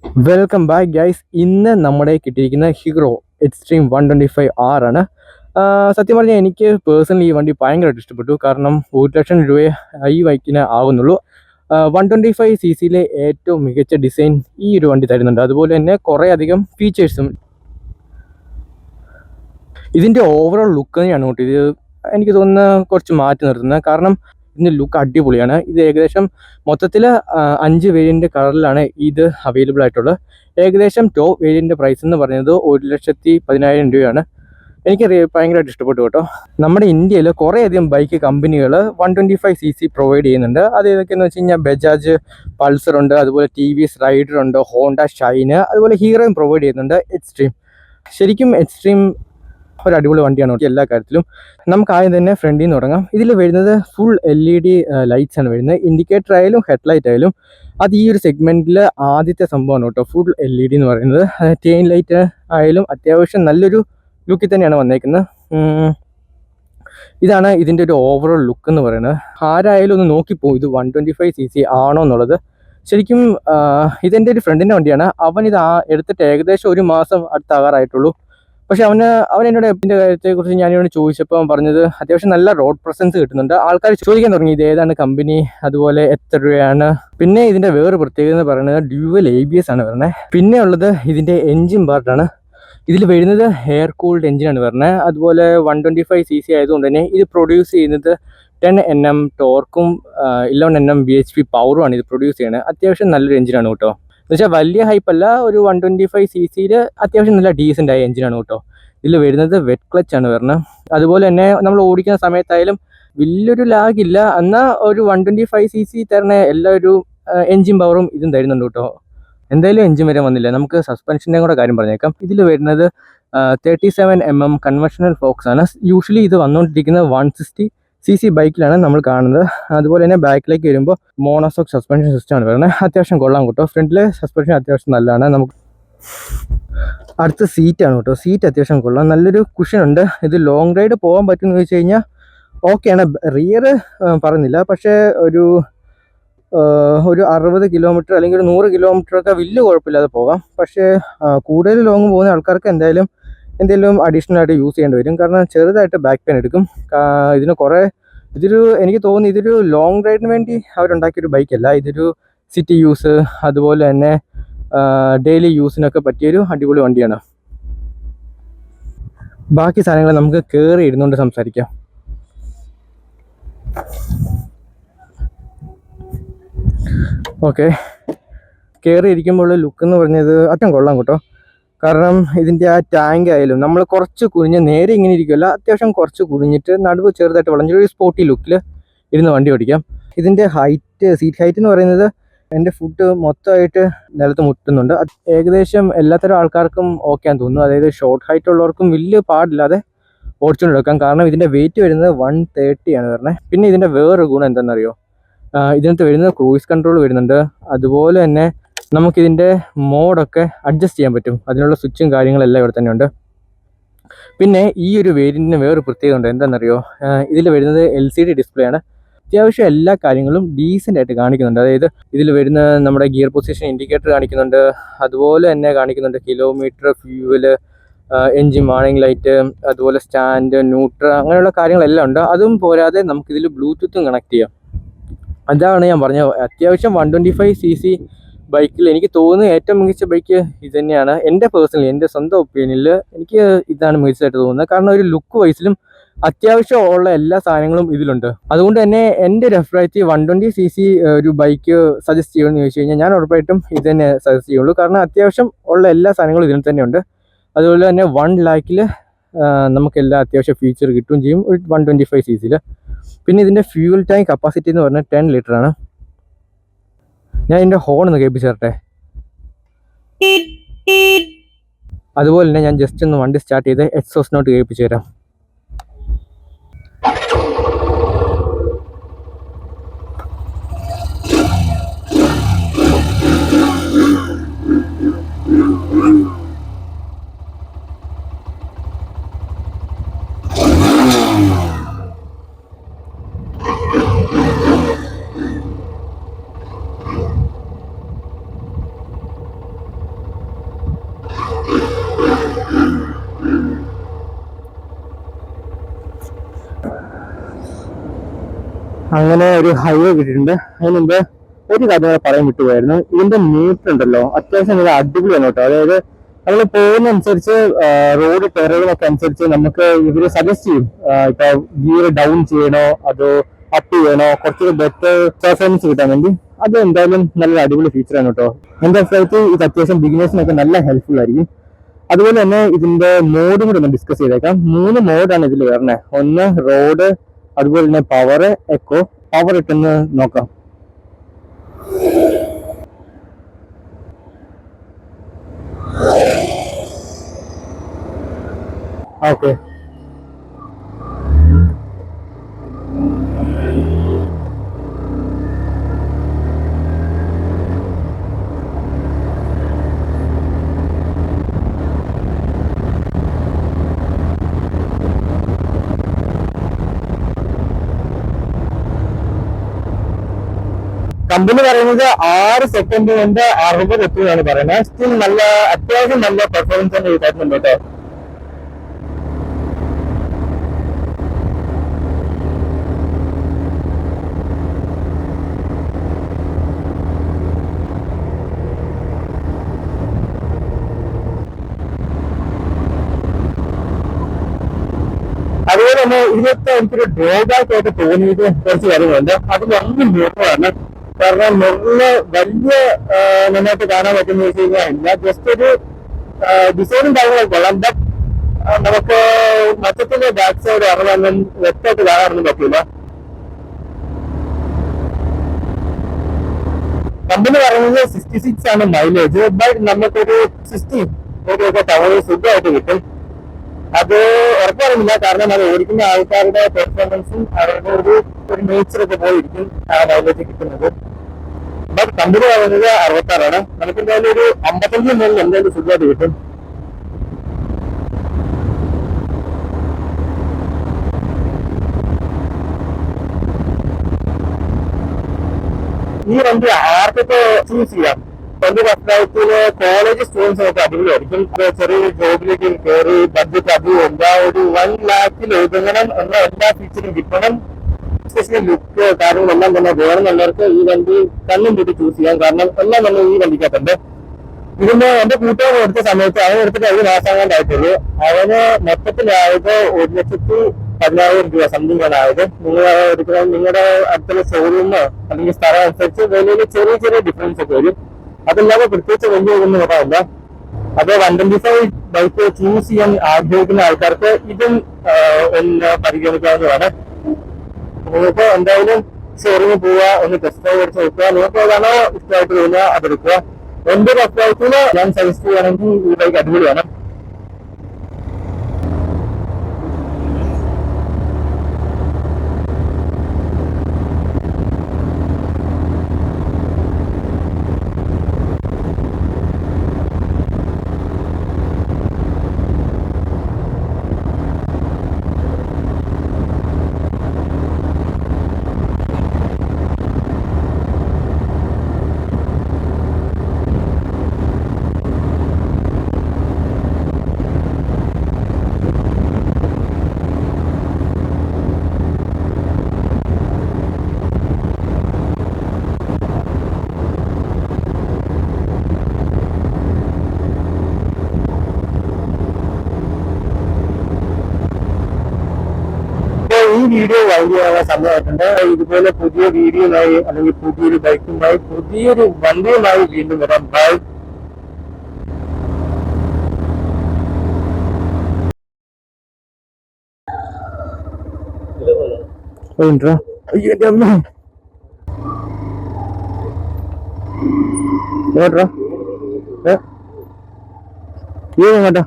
Welcome back guys. ഇന്ന് നമ്മുടെ കിട്ടിയിരിക്കുന്ന ഹീറോ എക്സ്ട്രീം 125R ആണ്. സത്യം പറഞ്ഞാൽ എനിക്ക് പേഴ്സണലി ഈ വണ്ടി ഭയങ്കരമായിട്ട് ഇഷ്ടപ്പെട്ടു. കാരണം 1,00,000 രൂപയെ ഈ ബൈക്കിന് ആവുന്നുള്ളൂ. 125cc ഏറ്റവും മികച്ച ഡിസൈൻ ഈ ഒരു വണ്ടി തരുന്നുണ്ട്. അതുപോലെ തന്നെ കുറേ അധികം ഫീച്ചേഴ്സും. ഇതിൻ്റെ ഓവറോൾ ലുക്ക് തന്നെയാണ് കേട്ടോ ഇത് എനിക്ക് തോന്നുന്ന കുറച്ച് മാറ്റി നിർത്തുന്നത്. കാരണം ഇതിൻ്റെ ലുക്ക് അടിപൊളിയാണ്. ഇത് ഏകദേശം മൊത്തത്തിൽ 5 വേരിയൻ്റ് കളറിലാണ് ഇത് അവൈലബിൾ ആയിട്ടുള്ളത്. ഏകദേശം ടോപ്പ് വേരിയൻ്റ് പ്രൈസ് എന്ന് പറയുന്നത് 1,10,000 രൂപയാണ്. എനിക്ക് ഭയങ്കരമായിട്ട് ഇഷ്ടപ്പെട്ടു കേട്ടോ. നമ്മുടെ ഇന്ത്യയിൽ കുറേയധികം ബൈക്ക് കമ്പനികൾ 125cc പ്രൊവൈഡ് ചെയ്യുന്നുണ്ട്. അത് ഏതൊക്കെയെന്ന് വെച്ച് കഴിഞ്ഞാൽ ബജാജ് പൾസർ ഉണ്ട്, അതുപോലെ TVS റൈഡർ ഉണ്ട്, ഹോണ്ട ഷൈന്, അതുപോലെ ഹീറോയും പ്രൊവൈഡ് ചെയ്യുന്നുണ്ട്. എക്സ്ട്രീം ശരിക്കും എക്സ്ട്രീം ഒരു അടിപൊളി വണ്ടിയാണ് എല്ലാ കാര്യത്തിലും. നമുക്ക് ആദ്യം തന്നെ ഫ്രണ്ടിൽ നിന്ന് തുടങ്ങാം. ഇതിൽ വരുന്നത് ഫുൾ LED ലൈറ്റ്സ് ആണ് വരുന്നത്. ഇൻഡിക്കേറ്റർ ആയാലും ഹെഡ്ലൈറ്റ് ആയാലും അത് ഈ ഒരു സെഗ്മെൻറ്റിൽ ആദ്യത്തെ സംഭവമാണ് കേട്ടോ ഫുൾ LED എന്ന് പറയുന്നത്. ടെയിൽ ലൈറ്റ് ആയാലും അത്യാവശ്യം നല്ലൊരു ലുക്കിൽ തന്നെയാണ് വന്നേക്കുന്നത്. ഇതാണ് ഇതിൻ്റെ ഒരു ഓവറോൾ ലുക്ക് എന്ന് പറയുന്നത്. ആരായാലും ഒന്ന് നോക്കിപ്പോകും ഇത് 125cc ആണോ എന്നുള്ളത്. ശരിക്കും ഇതെൻ്റെ ഒരു ഫ്രണ്ടിൻ്റെ വണ്ടിയാണ്. അവനിത് എടുത്തിട്ട് ഏകദേശം 1 മാസം അടുത്താകാറായിട്ടുള്ളൂ. പക്ഷെ അവൻ എന്നോട് ഇതിൻ്റെ കാര്യത്തെക്കുറിച്ച് ഞാനിവിടെ ചോദിച്ചപ്പോൾ അവൻ പറഞ്ഞത് അത്യാവശ്യം നല്ല റോഡ് പ്രസൻസ് കിട്ടുന്നുണ്ട്. ആൾക്കാർ ചോദിക്കാൻ തുടങ്ങി ഇത് ഏതാണ് കമ്പനി, അതുപോലെ എത്ര രൂപയാണ്. പിന്നെ ഇതിൻ്റെ വേറെ പ്രത്യേകത എന്ന് പറയുന്നത് ഡ്യുവൽ ABS ആണ് വരുന്നത്. പിന്നെ ഉള്ളത് ഇതിൻ്റെ എൻജിൻ പാർട്ടാണ്. ഇതിൽ വരുന്നത് എയർ കൂൾഡ് എൻജിനാണ് വരുന്നത്. അതുപോലെ 125cc ആയതുകൊണ്ട് തന്നെ ഇത് പ്രൊഡ്യൂസ് ചെയ്യുന്നത് 10 Nm ടോർക്കും 11 Nm bhp പവറുമാണ് ഇത് പ്രൊഡ്യൂസ് ചെയ്യുന്നത്. അത്യാവശ്യം നല്ലൊരു എഞ്ചിനാണ് കേട്ടോ. എന്നുവെച്ചാൽ വലിയ ഹൈപ്പല്ല, ഒരു 125cc അത്യാവശ്യം നല്ല ഡീസൻ്റ് ആയ എഞ്ചിനാണ് കേട്ടോ. ഇതിൽ വരുന്നത് വെറ്റ് ക്ലച്ച് ആണ് വരുന്നത്. അതുപോലെ തന്നെ നമ്മൾ ഓടിക്കുന്ന സമയത്തായാലും വലിയൊരു ലാഗില്ല. എന്നാൽ ഒരു 125cc തരുന്ന എല്ലാ ഒരു എൻജിൻ പവറും ഇതും തരുന്നുണ്ട് കേട്ടോ. എന്തായാലും എൻജിൻ വരെ വന്നില്ല. നമുക്ക് സസ്പെൻഷൻ്റെ കൂടെ കാര്യം പറഞ്ഞേക്കാം. ഇതിൽ വരുന്നത് 37 mm കൺവെൻഷണൽ ഫോക്സ് ആണ്. യൂഷ്വലി ഇത് വന്നുകൊണ്ടിരിക്കുന്നത് 160cc ബൈക്കിലാണ് നമ്മൾ കാണുന്നത്. അതുപോലെ തന്നെ ബാക്കിലേക്ക് വരുമ്പോൾ മോണോസോക്ക് സസ്പെൻഷൻ സിസ്റ്റമാണ് വരുന്നത്. അത്യാവശ്യം കൊള്ളാം കേട്ടോ. ഫ്രണ്ടിലെ സസ്പെൻഷൻ അത്യാവശ്യം നല്ലതാണ്. നമുക്ക് അടുത്ത സീറ്റാണ് കേട്ടോ. സീറ്റ് അത്യാവശ്യം കൊള്ളാം, നല്ലൊരു കുഷനുണ്ട്. ഇത് ലോങ് റൈഡ് പോകാൻ പറ്റുമെന്ന് ചോദിച്ചു കഴിഞ്ഞാൽ ഓക്കെയാണ്. റിയർ പറയുന്നില്ല, പക്ഷേ ഒരു 60 കിലോമീറ്റർ അല്ലെങ്കിൽ ഒരു 100 കിലോമീറ്ററൊക്കെ വലിയ കുഴപ്പമില്ലാതെ പോകാം. പക്ഷേ കൂടുതൽ ലോങ് പോകുന്ന ആൾക്കാർക്ക് എന്തെങ്കിലും അഡീഷണൽ ആയിട്ട് യൂസ് ചെയ്യേണ്ടി വരും. കാരണം ചെറുതായിട്ട് ബാക്ക് പെയിൻ എടുക്കും. എനിക്ക് തോന്നുന്നു ഇതൊരു ലോങ് റൈഡിന് വേണ്ടി അവരുണ്ടാക്കിയൊരു ബൈക്കല്ല. ഇതൊരു സിറ്റി യൂസ്, അതുപോലെ തന്നെ ഡെയിലി യൂസിനൊക്കെ പറ്റിയൊരു അടിപൊളി വണ്ടിയാണ്. ബാക്കി സാധനങ്ങൾ നമുക്ക് കയറി ഇരുന്നുകൊണ്ട് സംസാരിക്കാം. ഓക്കെ, കയറി ഇരിക്കുമ്പോൾ ലുക്ക് എന്ന് പറഞ്ഞത് അറ്റം കൊള്ളാം കേട്ടോ. കാരണം ഇതിൻ്റെ ആ ടാങ്ക് ആയാലും നമ്മൾ കുറച്ച് കുനിഞ്ഞ് നേരെ ഇങ്ങനെ ഇരിക്കുമല്ല, അത്യാവശ്യം കുറച്ച് കുനിഞ്ഞിട്ട് നടുവ് ചെറുതായിട്ട് വളഞ്ഞൊരു സ്പോർട്ടി ലുക്കിൽ ഇരുന്ന് വണ്ടി ഓടിക്കാം. ഇതിൻ്റെ സീറ്റ് ഹൈറ്റ് എന്ന് പറയുന്നത് എൻ്റെ ഫുഡ് മൊത്തമായിട്ട് നിലത്ത് മുട്ടുന്നുണ്ട്. ഏകദേശം എല്ലാത്തരം ആൾക്കാർക്കും ഓക്കെ ആണെന്ന് തോന്നുന്നു. അതായത് ഷോർട്ട് ഹൈറ്റ് ഉള്ളവർക്കും വലിയ പാടില്ലാതെ ഓടിച്ചുകൊണ്ടെടുക്കാം. കാരണം ഇതിൻ്റെ വെയിറ്റ് വരുന്നത് 130 ആണ് വരുന്നത്. പിന്നെ ഇതിൻ്റെ വേറൊരു ഗുണം എന്താണെന്നറിയോ, ഇതിനകത്ത് വരുന്നത് ക്രൂയിസ് കൺട്രോൾ വരുന്നുണ്ട്. അതുപോലെ തന്നെ നമുക്കിതിൻ്റെ മോഡൊക്കെ അഡ്ജസ്റ്റ് ചെയ്യാൻ പറ്റും. അതിനുള്ള സ്വിച്ചും കാര്യങ്ങളെല്ലാം ഇവിടെ തന്നെ ഉണ്ട്. പിന്നെ ഈ ഒരു വേരിയൻറ്റിന് വേറൊരു പ്രത്യേകത ഉണ്ട്. എന്താണെന്നറിയോ, ഇതിൽ വരുന്നത് LCD ഡിസ്പ്ലേ ആണ്. അത്യാവശ്യം എല്ലാ കാര്യങ്ങളും ഡീസൻ്റ് ആയിട്ട് കാണിക്കുന്നുണ്ട്. അതായത് ഇതിൽ വരുന്ന നമ്മുടെ ഗിയർ പൊസിഷൻ ഇൻഡിക്കേറ്റർ കാണിക്കുന്നുണ്ട്. അതുപോലെ തന്നെ കാണിക്കുന്നുണ്ട് kilometre, fuel, engine warning light, അതുപോലെ സ്റ്റാൻഡ്, ന്യൂട്രൽ, അങ്ങനെയുള്ള കാര്യങ്ങളെല്ലാം ഉണ്ട്. അതും പോരാതെ നമുക്കിതിൽ ബ്ലൂടൂത്തും കണക്ട് ചെയ്യാം. അതാണ് ഞാൻ പറഞ്ഞത്. അത്യാവശ്യം 125cc ബൈക്കിൽ എനിക്ക് തോന്നുന്നത് ഏറ്റവും മികച്ച ബൈക്ക് ഇത് തന്നെയാണ്. എൻ്റെ സ്വന്തം ഒപ്പീനിയനിൽ എനിക്ക് ഇതാണ് മികച്ചതായിട്ട് തോന്നുന്നത്. കാരണം ഒരു ലുക്ക് വൈസിലും അത്യാവശ്യം ഉള്ള എല്ലാ സാധനങ്ങളും ഇതിലുണ്ട്. അതുകൊണ്ട് തന്നെ എൻ്റെ ഒരു അഭിപ്രായത്തിൽ 120cc ഒരു ബൈക്ക് സജസ്റ്റ് ചെയ്യുമെന്ന് ചോദിച്ചു കഴിഞ്ഞാൽ ഞാൻ ഉറപ്പായിട്ടും ഇത് തന്നെ സജസ്റ്റ് ചെയ്യുള്ളൂ. കാരണം അത്യാവശ്യം ഉള്ള എല്ലാ സാധനങ്ങളും ഇതിൽ തന്നെയുണ്ട്. അതുപോലെ തന്നെ 1 lakhൽ നമുക്കെല്ലാം അത്യാവശ്യം ഫീച്ചർ കിട്ടുകയും ചെയ്യും ഒരു 125cc. പിന്നെ ഇതിൻ്റെ ഫ്യൂവൽ ടാങ്ക് കപ്പാസിറ്റി എന്ന് പറഞ്ഞാൽ 10 ലിറ്ററാണ്. ഞാൻ ഇതിൻ്റെ ഹോൺ ഒന്ന് കേൾപ്പിച്ചു തരട്ടെ. അതുപോലെ തന്നെ ഞാൻ ജസ്റ്റ് ഒന്ന് വണ്ടി സ്റ്റാർട്ട് ചെയ്ത് എക്സോസ്റ്റ് നോട്ട് കേൾപ്പിച്ചു തരാം. അങ്ങനെ ഒരു ഹൈവേ കിട്ടിയിട്ടുണ്ട്. അതിന് മുമ്പ് ഒരു കാര്യം കൂടെ പറയാൻ വിട്ടുപോയായിരുന്നു. ഇതിന്റെ മീറ്റർ ഉണ്ടല്ലോ അത്യാവശ്യം നല്ല അടിപൊളിയാണ് കേട്ടോ. അതായത് നമ്മൾ പോകുന്ന അനുസരിച്ച് റോഡ് ടെററിനൊക്കെ അനുസരിച്ച് നമുക്ക് ഇവര് സജസ്റ്റ് ചെയ്യും. ഇപ്പൊ ഗിയർ ഡൗൺ ചെയ്യണോ അതോ അപ്പ് ചെയ്യണോ, കുറച്ചുകൂടി ബെറ്റർ പെർഫോമൻസ് കിട്ടാൻ വേണ്ടി. അത് എന്തായാലും നല്ലൊരു അടിപൊളി ഫീച്ചറാണ് കേട്ടോ. എന്റെ അഭിപ്രായത്തിൽ ഇത് അത്യാവശ്യം ബിഗിനേഴ്സിനൊക്കെ നല്ല ഹെൽപ്ഫുൾ ആയിരിക്കും. അതുപോലെ തന്നെ ഇതിന്റെ മോഡും കൂടെ ഒന്ന് ഡിസ്കസ് ചെയ്തേക്കാം. 3 മോഡാണ് ഇതിൽ വരുന്നത്. ഒന്ന് റോഡ്, അതുപോലെ തന്നെ പവർ, എക്കോ. പവർ ഇട്ടെന്ന് നോക്കാം. ഓക്കെ, കമ്പനി പറയുന്നത് 6 സെക്കൻഡ് കൊണ്ട് 60 എത്തുകയാണ് പറയുന്നത്. സ്റ്റിൽ നല്ല അത്യാവശ്യം നല്ല പെർഫോമൻസ് തന്നെ കിട്ടുന്നുണ്ട് കേട്ടോ. അതുപോലെ തന്നെ ഇതിനൊക്കെ എനിക്കൊരു ഡ്രോബാക്ക് ആയിട്ട് തോന്നിയത് കുറച്ച് കാര്യങ്ങളുണ്ട്. അതിലൊന്നും മീറ്ററാണ്. കാരണം മുകളില് വലിയ നന്നായിട്ട് കാണാൻ പറ്റുന്ന വെച്ച് കഴിഞ്ഞാൽ ഇല്ല, ജസ്റ്റ് ഒരു ഡിസൈനും കാര്യങ്ങളൊക്കെ കൊള്ളാം. ബട്ട് നമുക്ക് മൊത്തത്തിന്റെ ബാക്ക് സൈഡ് ഇറങ്ങാനും വ്യക്തമായിട്ട് കാണാനൊന്നും പറ്റില്ല. കമ്പനി പറയുന്നത് 66 ആണ് മൈലേജ്. ബട്ട് നമുക്കൊരു 60 ഒക്കെ ടവർ സുഖമായിട്ട് കിട്ടും. അത് ഉറപ്പറിയില്ല, കാരണം അത് ഓടിക്കുന്ന ആൾക്കാരുടെ പെർഫോമൻസും അവരുടെ ഒരു നേച്ചറൊക്കെ പോയിരിക്കും ആ മൈലേജ് കിട്ടുന്നത്. ബട്ട് കമ്പനി പറയുന്നത് 66. നമുക്ക് എന്തായാലും ഒരു 55 മുതൽ എന്തായാലും സുഖമായിട്ട് കിട്ടും. ഈ വണ്ടി ആർക്കൊക്കെ ചൂസ് ചെയ്യാം. എന്റെ അഭിപ്രായത്തില് കോളേജ് സ്റ്റുഡൻസ് ഒക്കെ അടിപൊളിയായിരിക്കും. ചെറിയ ജോബിലേക്ക് കയറി ബഡ്ജറ്റ് അതുമില്ല, ഒരു 1 lakhിൽ ഒതുങ്ങണം എന്ന എല്ലാ ഫീച്ചറും കിട്ടണം. എസ്പെഷ്യലി ലുക്ക് കാര്യങ്ങളെല്ലാം തന്നെ വേണമെന്നുള്ളവർക്ക് ഈ വണ്ടി കണ്ണും കൂട്ടി ചൂസ് ചെയ്യാം. കാരണം എല്ലാം തന്നെ ഈ വണ്ടിക്കകത്തുണ്ട്. ഇതിന് എന്റെ കൂട്ടുകാരൻ എടുത്ത സമയത്ത് അവൻ എടുത്തിട്ട് 5 മാസമായിട്ടായിട്ടുള്ളൂ. അവന് മൊത്തത്തിലായത് 1,10,000 രൂപ സംതിങ് ആണ് ആയത്. നിങ്ങൾ എടുക്കുന്നത് നിങ്ങളുടെ അടുത്തുള്ള ഷോറൂമോ അല്ലെങ്കിൽ സ്ഥലം അനുസരിച്ച് വലിയ ചെറിയ ചെറിയ ഡിഫറൻസ് ഒക്കെ വരും. അതല്ലാതെ പ്രത്യേകിച്ച് വലിയ ഒന്നും പറയാനില്ല. അത് 125 ബൈക്ക് ചൂസ് ചെയ്യാൻ ആഗ്രഹിക്കുന്ന ആൾക്കാർക്ക് ഇതും ഒന്ന് പരിഗണിക്കാവുന്നതാണ്. നിങ്ങൾക്ക് എന്തായാലും ഷോറൂമിൽ പോവുക, ഒന്ന് ടെസ്റ്റ് ഡ്രൈവ് എടുത്ത് നോക്കുക. നിങ്ങൾക്ക് ഏതാണോ ഇഷ്ടമായിട്ട് തോന്നുക അതെടുക്കുക. എന്റെ ഒരു അഭിപ്രായത്തില് ഞാൻ സജസ്റ്റ് ചെയ്യുകയാണെങ്കിൽ ഈ ബൈക്ക് അടിപൊളിയാണ്. ഈ വീഡിയോ വൈകിയാവാൻ സമയമായിട്ടുണ്ട്. ഇതുപോലെ പുതിയ വീഡിയോയുമായി അല്ലെങ്കിൽ പുതിയൊരു ബൈക്കുമായി പുതിയൊരു വണ്ടിയുമായി വീണ്ടും വരാം. ബൈ. കേട്ടോ